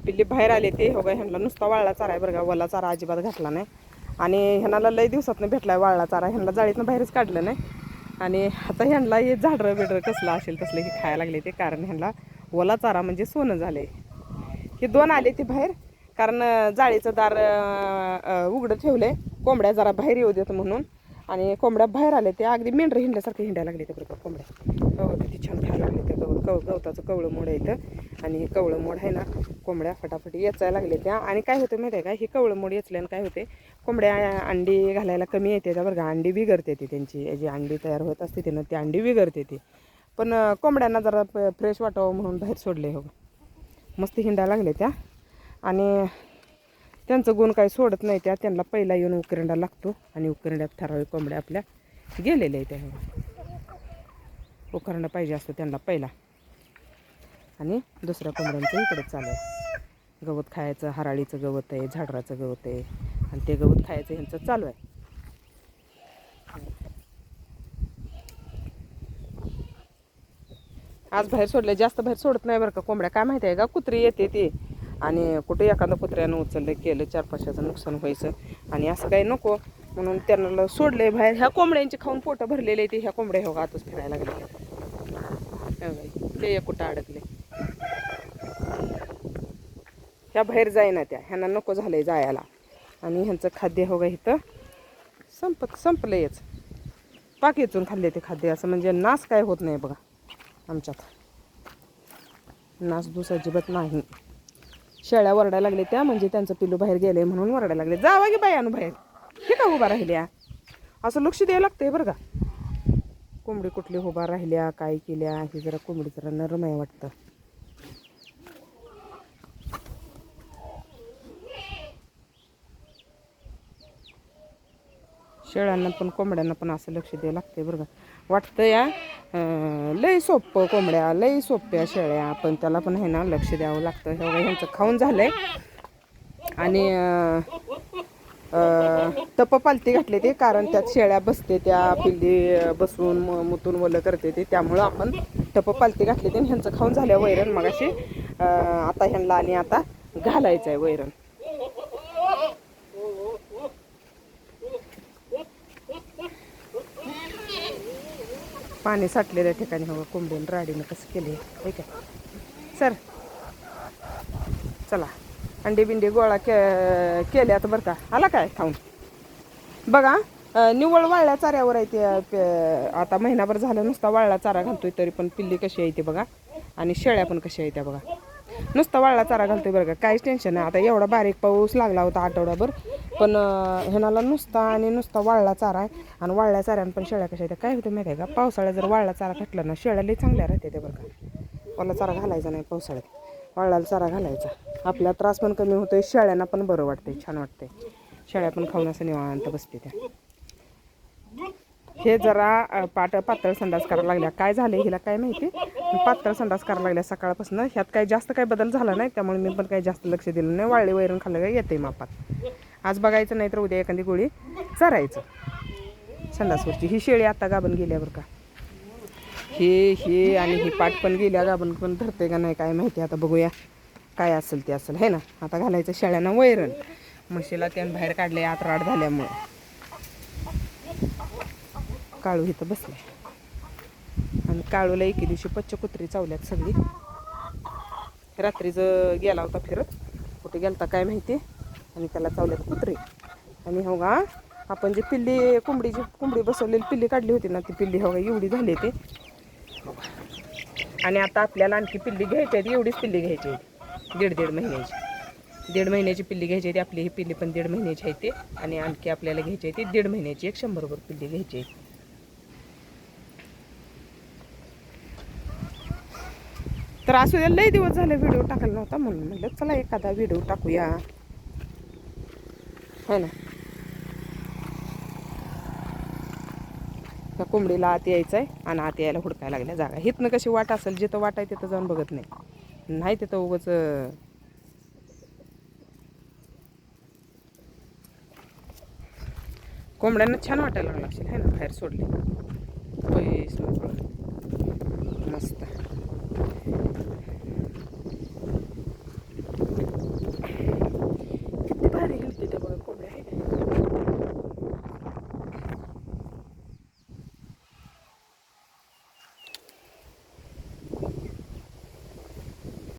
पिल्ली बाहेर आले ते हो ह्यांना नुसता वाळला चारा आहे बरं का, वला चारा अजिबात घातला नाही. आणि ह्यांना लई दिवसातनं भेटला वाळला चारा, ह्यांना जाळीतनं बाहेरच काढलं नाही. आणि आता ह्यांना हे झाडरं बिडरं कसलं असेल तसलं हे खायला लागले ते, कारण ह्यांना वला चारा म्हणजे सोनं झालं आहे. हे 2 आले ते बाहेर, कारण जाळीचं दार उघडं ठेवलं आहे कोंबड्या जरा बाहेर येऊ देत म्हणून. आणि कोंबड्या बाहेर आले ते अगदी मेंढरं हिंडल्यासारखं हिंडायला लागले ते बरं का कोंबड्या. हो किती छान खायला लागले ते गवताचं कवळं मोड आहे इथं. आणि हे कवळं मोड आहे ना, कोंबड्या फटाफट येचायला लागले त्या. आणि काय होतं माहिती आहे का, हे कवळं मोड येचल्यानं काय होते, कोंबड्या अंडी घालायला कमी येते त्या बरं का. अंडी बिघडते ती त्यांची, जी अंडी तयार होत असते ती ना, ती अंडी बिघडते ती. पण कोंबड्यांना जरा फ्रेश वाटावं म्हणून बाहेर सोडले हो, मस्त हिंडायला लागले त्या. आणि त्यांचं गुण काही सोडत नाही त्या, त्यांना पहिला येऊन उकरंडा लागतो. आणि उकरंड्यात ठराविक कोंबड्या आपल्या गेलेल्या आहेत त्या. उकरंडा पाहिजे असतो त्यांना पहिला. आणि दुसऱ्या कोंबड्यांचं इकडेच चालू आहे, गवत खायचं, हराळीचं गवत आहे, झाडराचं गवत आहे, आणि ते गवत खायचं ह्यांचं चालू आहे. आज बाहेर सोडले, जास्त बाहेर सोडत नाही बरं का कोंबड्या. काय माहिती आहे का, कुत्री येते ती आणि कुठे एखादं कुत्र्यानं उचललं केलं 4-5चं नुकसान व्हायचं. आणि असं काही नको म्हणून त्यांना सोडले बाहेर. ह्या कोंबड्यांची खाऊन पोटं भरलेले ते, ह्या कोंबड्या हो आतच फिरायला लागले ते कुठं अडकले. ह्या बाहेर जाईना त्या, ह्यांना नको झालंय जायला. आणि ह्यांचं खाद्य हो का इथं संपलंयच, पाक येचून खाल्ले ते खाद्य. असं म्हणजे नाश काय होत नाही बघा आमच्यात, नाश दूस अजिबात नाही. शेळ्या वरडायला लागले त्या, म्हणजे त्यांचं पिल्लू बाहेर गेले म्हणून वरडायला लागले. जावा की बायानं बाहेर, हे का उभा राहिल्या, असं लक्ष द्यायला लागतंय बरं का. कोंबडी कुठली उभा राहिल्या, काय केल्या, हे जरा कोंबडी जरा नरम आहे वाटतं. शेळ्यांना पण कोंबड्यांना पण असं लक्ष द्यायला लागतंय बरं का. वाटतं या लई सोपं, कोंबड्या लई सोप्या शेळ्या, पण त्याला पण आहे ना लक्ष द्यावं लागतं. हे ह्यांचं खाऊन झालंय. आणि तप पालती घातले ते, कारण त्यात शेळ्या बसते त्या, पिल्ली बसून मुतून वलं करते ते, त्यामुळं आपण टप पालती घातली ते. ह्यांचं खाऊन झाल्या वैरण मगाशी. आता ह्यांना आणि आता घालायचं आहे वैरण. पाणी साठलेल्या ठिकाणी हवं कोंबडीनं राडीनं कसं केले हे काय. सर चला, अंडी बिंडी गोळा केल्यात बरं का. आला काय खाऊन बघा. निव्वळ वाळल्या चाऱ्यावर आहे ते. आता महिनाभर झालं नुसता वाळला चारा घालतोय, तरी पण पिल्ली कशी आहे ते बघा. आणि शेळ्या पण कशा आहे त्या बघा. नुसता वाळला चारा घालतोय बरं का, काहीच टेन्शन नाही. आता एवढा बारीक पाऊस लागला होता आठवड्याभर, पण ह्याला नुसता वाळला चारा आहे. आणि वाळल्या चाऱ्यानं पण शेळ्या कशा आहेत काय होतं माहिती आहे का, पावसाळ्यात जर वाळला चारा घातला ना, शेळ्या लई चांगल्या राहते ते बरं का. वाळला चारा घालायचा नाही पावसाळ्यात, वाळला चारा घालायचा. आपला त्रास पण कमी होतोय, शेळ्यांना पण बरं वाटतंय, छान वाटतंय. शेळ्या पण खाऊन असं निवांत बसते त्या. हे जरा पातळ संडास करायला लागल्या, काय झालं हिला काय माहिती, पातळ संडास करायला लागल्या सकाळपासून. ह्यात काही जास्त काही बदल झाला नाही, त्यामुळे मी पण काही जास्त लक्ष दिलं नाही. वाळली वैरण खाल्लं काय येते मापात. आज बघायचं नाही तर उद्या एखादी गोळी चरायचं संडासवरची. ही शेळी आता गाभण गेल्यावर का, हे आणि ही पाठ पण गेल्या गाभण, पण धरते का नाही काय माहिती. आता बघूया काय असेल ते असेल है ना. आता घालायचं शेळ्यांना वैरण. म्हशीला त्यानं बाहेर काढले आत राड झाल्यामुळं. काळू इथं बसले, आणि काळूला एके दिवशी पच्च कुत्री चावल्यात सगळी. रात्रीच गेला होता फिरत, कुठे गेलता काय माहिती, आणि त्याला चावल्यात कुत्री. आणि हो का, आपण जी कोंबडी बसवलेली पिल्ली काढली होती ना, ती पिल्ली हो का एवढी झाली ती. आणि आता आपल्याला आणखी पिल्ली घ्यायची आहे, एवढीच पिल्ली घ्यायची आहे, 1.5 महिन्याची. 1.5 महिन्याची पिल्ली घ्यायची आहे. आपली ही पिल्ली पण 1.5 महिन्याची आहे ते. आणि आणखी आपल्याला घ्यायची आहे ती 1.5 महिन्याची, 100 पिल्ली घ्यायची आहे. तर असू द्या, लई दिवस झाले व्हिडिओ टाकायला नव्हता, म्हणून म्हटलं चला एखादा व्हिडिओ टाकूया है ना. त्या कोंबडीला आत यायचं आहे, आणि आत यायला हुडकायला लागल्या जागा. हिथनं कशी वाट असेल, जिथं वाट आहे तिथं जाऊन बघत नाही तिथं उगाच. कोंबड्यांना छान वाटायला लागलं असेल है ना, बाहेर सोडले पैस मस्त.